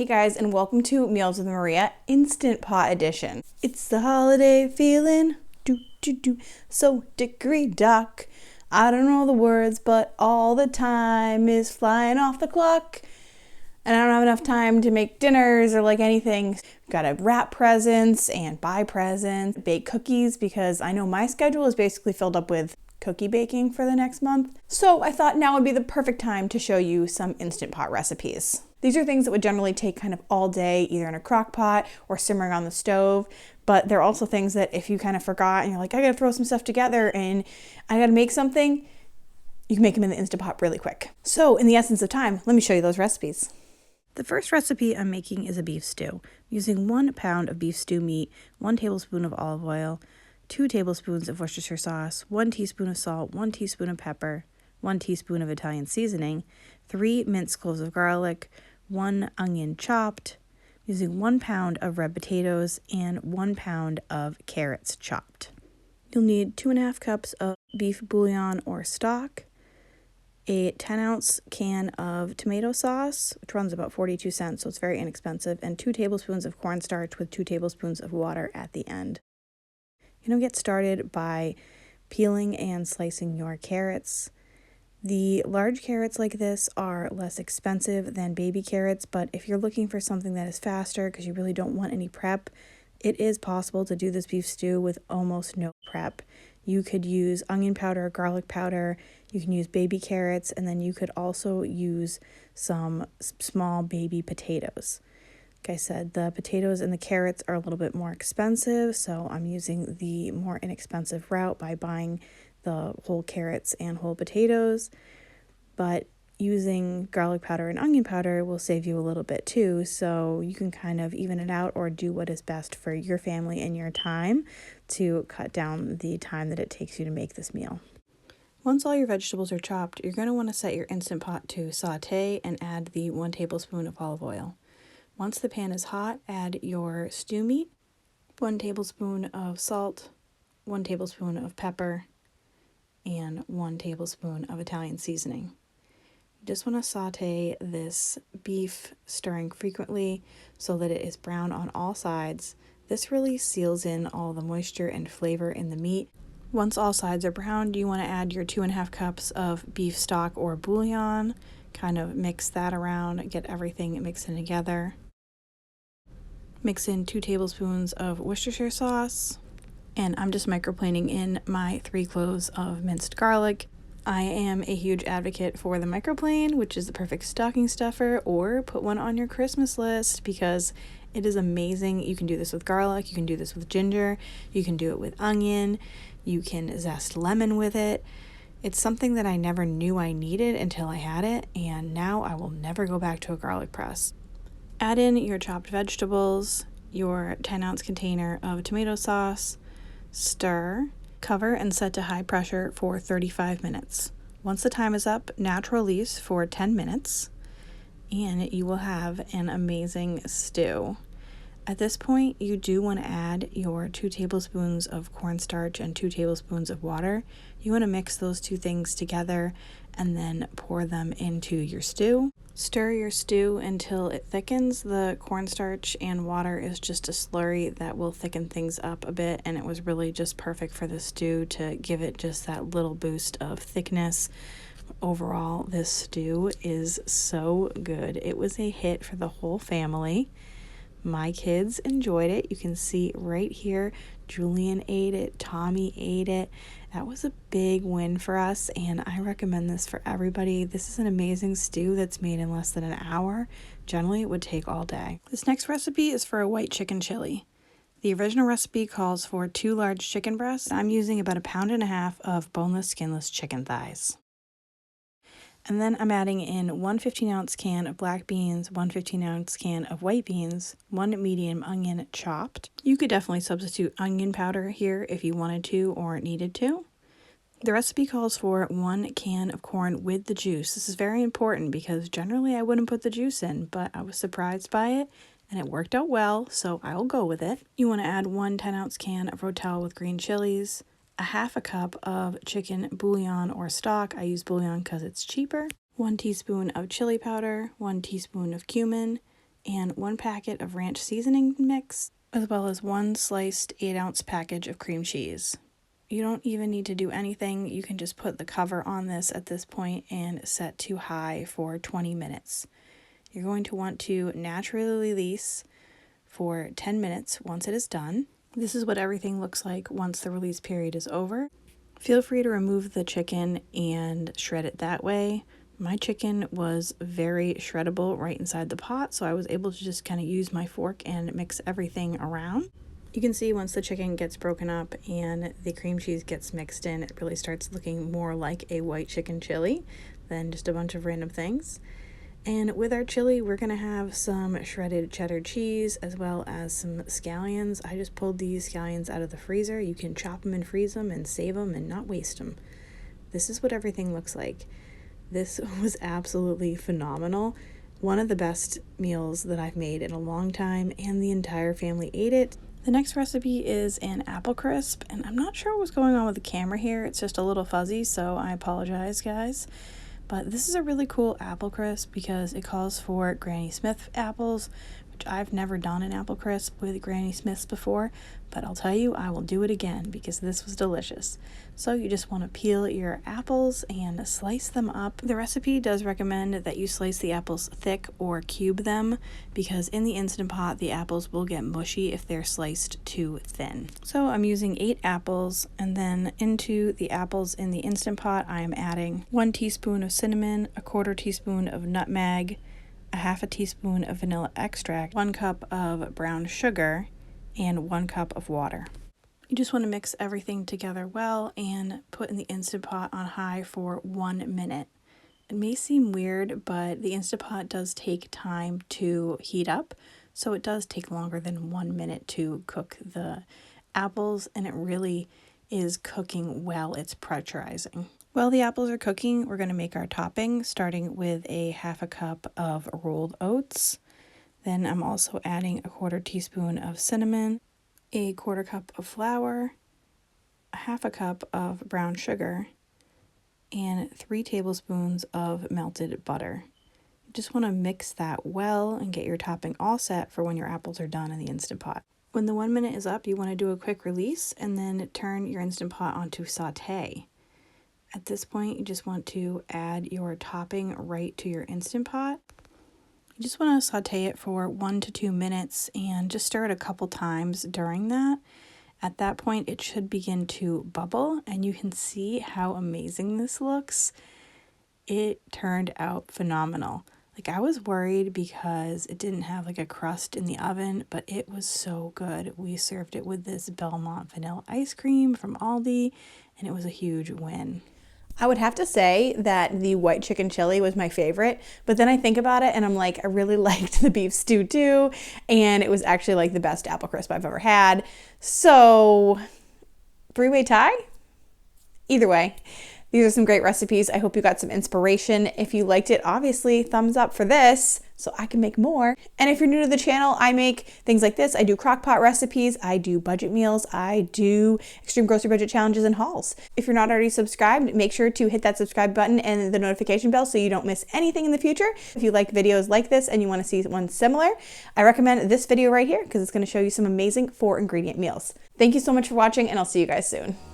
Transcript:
Hey guys, and welcome to Meals with Maria Instant Pot Edition. It's the holiday feeling, so dickory dock. I don't know the words, but all the time is flying off the clock. And I don't have enough time to make dinners or like anything. Gotta wrap presents and buy presents, bake cookies, because I know my schedule is basically filled up with cookie baking for the next month. So I thought now would be the perfect time to show you some Instant Pot recipes. These are things that would generally take kind of all day, either in a crock pot or simmering on the stove. But they're also things that if you kind of forgot and you're like, I gotta throw some stuff together and I gotta make something, you can make them in the Instant Pot really quick. So in the essence of time, let me show you those recipes. The first recipe I'm making is a beef stew. I'm using 1 pound of beef stew meat, 1 tablespoon of olive oil, 2 tablespoons of Worcestershire sauce, 1 teaspoon of salt, 1 teaspoon of pepper, 1 teaspoon of Italian seasoning, 3 minced cloves of garlic, 1 onion chopped, using 1 pound of red potatoes and 1 pound of carrots chopped. You'll need 2.5 cups of beef bouillon or stock, a 10-ounce can of tomato sauce, which runs about 42 cents, so it's very inexpensive, and 2 tablespoons of cornstarch with 2 tablespoons of water at the end. You're going to get started by peeling and slicing your carrots. The large carrots like this are less expensive than baby carrots, but if you're looking for something that is faster because you really don't want any prep, it is possible to do this beef stew with almost no prep. You could use onion powder, garlic powder, you can use baby carrots, and then you could also use some small baby potatoes. Like I said, the potatoes and the carrots are a little bit more expensive, so I'm using the more inexpensive route by buying the whole carrots and whole potatoes, but using garlic powder and onion powder will save you a little bit too, so you can kind of even it out or do what is best for your family and your time to cut down the time that it takes you to make this meal. Once all your vegetables are chopped, you're going to want to set your Instant Pot to saute and add the 1 tablespoon of olive oil. Once the pan is hot, add your stew meat, 1 tablespoon of salt, 1 tablespoon of pepper, and 1 tablespoon of Italian seasoning. You just want to saute this beef, stirring frequently so that it is brown on all sides. This really seals in all the moisture and flavor in the meat. Once all sides are browned, you want to add your 2.5 cups of beef stock or bouillon. Kind of mix that around, get everything mixed in together. Mix in 2 tablespoons of Worcestershire sauce. And I'm just microplaning in my 3 cloves of minced garlic. I am a huge advocate for the microplane, which is the perfect stocking stuffer, or put one on your Christmas list because it is amazing. You can do this with garlic, you can do this with ginger, you can do it with onion, you can zest lemon with it. It's something that I never knew I needed until I had it, and now I will never go back to a garlic press. Add in your chopped vegetables, your 10-ounce container of tomato sauce, stir, cover, and set to high pressure for 35 minutes. Once the time is up, natural release for 10 minutes, and you will have an amazing stew. At this point, you do want to add your 2 tablespoons of cornstarch and 2 tablespoons of water. You want to mix those 2 things together and then pour them into your stew. Stir your stew until it thickens. The cornstarch and water is just a slurry that will thicken things up a bit, and it was really just perfect for the stew to give it just that little boost of thickness. Overall, this stew is so good. It was a hit for the whole family. My kids enjoyed it. You can see right here, Julian ate it, Tommy ate it. That was a big win for us, and I recommend this for everybody. This is an amazing stew that's made in less than an hour. Generally, it would take all day. This next recipe is for a white chicken chili. The original recipe calls for 2 large chicken breasts. I'm using about 1.5 pounds of boneless, skinless chicken thighs. And then I'm adding in 1 15-ounce can of black beans, 1 15-ounce can of white beans, 1 medium onion chopped. You could definitely substitute onion powder here if you wanted to or needed to. The recipe calls for 1 can of corn with the juice. This is very important because generally I wouldn't put the juice in, but I was surprised by it and it worked out well, so I'll go with it. You want to add 1 10-ounce can of Rotel with green chilies, 1/2 cup of chicken bouillon or stock. I use bouillon because it's cheaper. 1 teaspoon of chili powder, 1 teaspoon of cumin, and 1 packet of ranch seasoning mix, as well as 1 sliced 8-ounce package of cream cheese. You don't even need to do anything. You can just put the cover on this at this point and set to high for 20 minutes. You're going to want to naturally release for 10 minutes once it is done. This is what everything looks like once the release period is over. Feel free to remove the chicken and shred it that way. My chicken was very shreddable right inside the pot, so I was able to just kind of use my fork and mix everything around. You can see once the chicken gets broken up and the cream cheese gets mixed in, it really starts looking more like a white chicken chili than just a bunch of random things. And with our chili, we're going to have some shredded cheddar cheese as well as some scallions. I just pulled these scallions out of the freezer. You can chop them and freeze them and save them and not waste them. This is what everything looks like. This was absolutely phenomenal. One of the best meals that I've made in a long time, and the entire family ate it. The next recipe is an apple crisp, and I'm not sure what's going on with the camera here. It's just a little fuzzy, so I apologize, guys. But this is a really cool apple crisp because it calls for Granny Smith apples, which I've never done an apple crisp with Granny Smiths before, but I'll tell you, I will do it again because this was delicious. So you just want to peel your apples and slice them up. The recipe does recommend that you slice the apples thick or cube them because in the Instant Pot, the apples will get mushy if they're sliced too thin. So I'm using 8 apples, and then into the apples in the Instant Pot, I am adding 1 teaspoon of cinnamon, 1/4 teaspoon of nutmeg, 1/2 teaspoon of vanilla extract, 1 cup of brown sugar, and 1 cup of water. You just want to mix everything together well and put in the Instant Pot on high for 1 minute. It may seem weird, but the Instant Pot does take time to heat up, so it does take longer than 1 minute to cook the apples, and it really is cooking while it's pressurizing. While the apples are cooking, we're going to make our topping, starting with a 1/2 cup of rolled oats. Then I'm also adding 1/4 teaspoon of cinnamon, 1/4 cup of flour, 1/2 cup of brown sugar, and 3 tablespoons of melted butter. You just want to mix that well and get your topping all set for when your apples are done in the Instant Pot. When the 1 minute is up, you want to do a quick release and then turn your Instant Pot onto saute. At this point, you just want to add your topping right to your Instant Pot. You just want to saute it for 1 to 2 minutes and just stir it a couple times during that. At that point, it should begin to bubble, and you can see how amazing this looks. It turned out phenomenal. Like, I was worried because it didn't have like a crust in the oven, but it was so good. We served it with this Belmont vanilla ice cream from Aldi, and it was a huge win. I would have to say that the white chicken chili was my favorite, but then I think about it and I'm like, I really liked the beef stew too, and it was actually like the best apple crisp I've ever had. So, 3-way tie? Either way, these are some great recipes. I hope you got some inspiration. If you liked it, obviously, thumbs up for this so I can make more. And if you're new to the channel, I make things like this. I do crock-pot recipes, I do budget meals, I do extreme grocery budget challenges and hauls. If you're not already subscribed, make sure to hit that subscribe button and the notification bell so you don't miss anything in the future. If you like videos like this and you want to see one similar, I recommend this video right here because it's going to show you some amazing 4-ingredient meals. Thank you so much for watching, and I'll see you guys soon.